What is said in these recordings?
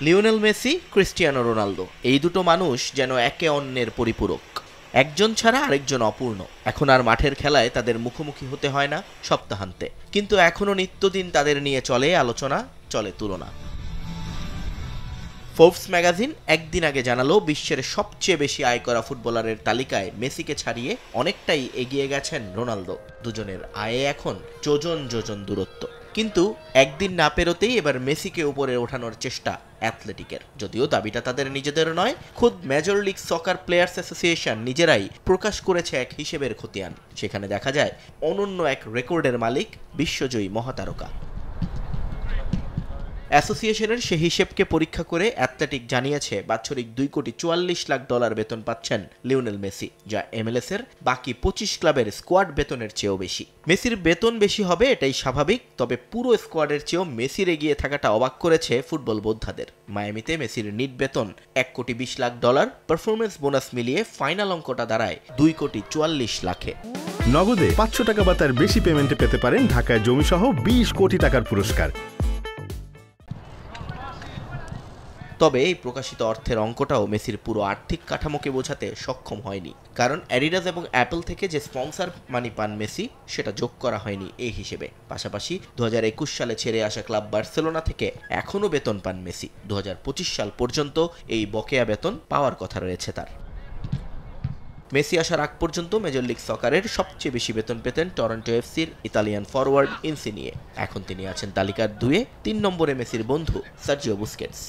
Lionel Messi, Cristiano Ronaldo, এই দুটো মানুষ যেন একে অন্যের পরিপূরক। একজন ছাড়া আরেকজন অপূর্ণ। এখন আর মাঠের খেলায় তাদের মুখোমুখি হতে হয় না সপ্তাহান্তে, কিন্তু এখনও নিত্যদিন তাদের নিয়ে চলে আলোচনা, চলে তুলনা। ফোর্বস ম্যাগাজিন একদিন আগে জানালো বিশ্বের সবচেয়ে বেশি আয় করা ফুটবলারের তালিকায় মেসিকে ছাড়িয়ে অনেকটাই এগিয়ে গেছেন রোনালদো। দুজনের আয়ে এখন যোজন যোজন দূরত্ব। কিন্তু একদিন না পেরোতেই এবার মেসিকে উপরে ওঠানোর চেষ্টা অ্যাথলেটিকের। যদিও দাবিটা তাদের নিজেদের নয়, খুদ মেজর লিগ সকার প্লেয়ার্স অ্যাসোসিয়েশন নিজেরাই প্রকাশ করেছে এক হিসেবের খতিয়ান। সেখানে দেখা যায় অনন্য এক রেকর্ডের মালিক বিশ্বজয়ী মহাতারকা। অ্যাসোসিয়েশনের সে হিসেবকে পরীক্ষা করে অ্যাথলেটিক জানিয়েছে বাৎসরিক $2,44,00,000 বেতন পাচ্ছেন লিওনেল মেসি, যা MLS এর বাকি 25 ক্লাবের স্কোয়াড বেতনের চেয়েও বেশি। মেসির বেতন বেশি হবে এটাই স্বাভাবিক, তবে পুরো স্কোয়াডের চেয়েও মেসির এগিয়ে থাকাটা অবাক করেছে ফুটবল বোদ্ধাদের। মায়ামিতে মেসির নিট বেতন $1,20,00,000, পারফরমেন্স বোনাস মিলিয়ে ফাইনাল অঙ্কটা দাঁড়ায় $2,44,00,000। নগদে 500 টাকা বা তার বেশি পেমেন্টে পেতে পারেন ঢাকায় জমিসহ 20 কোটি টাকার পুরস্কার। তবে এই প্রকাশিত অর্থের অঙ্কটাও মেসির পুরো আর্থিক কাঠামোকে বোঝাতে সক্ষম হয়নি, কারণ অ্যাডিডাস এবং অ্যাপল থেকে যে স্পন্সর মানি পান মেসি সেটা যোগ করা হয়নি এই হিসেবে। পাশাপাশি 2021 সালে ছেড়ে আসা ক্লাব বার্সেলোনা থেকে এখনও বেতন পান মেসি। 2025 সাল পর্যন্ত এই বকেয়া বেতন পাওয়ার কথা রয়েছে তার। মেসি আসার আগ পর্যন্ত মেজর লিগ সকারের সবচেয়ে বেশি বেতন পেতেন টরন্টো এফসির ইতালিয়ান ফরওয়ার্ড ইনসিনিয়ে। এখন তিনি আছেন তালিকার 2-এ, 3 নম্বরে মেসির বন্ধু সার্জিও বুস্কেটস।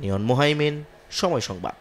নিয়ন মোহাইমিন, সময় সংবাদ।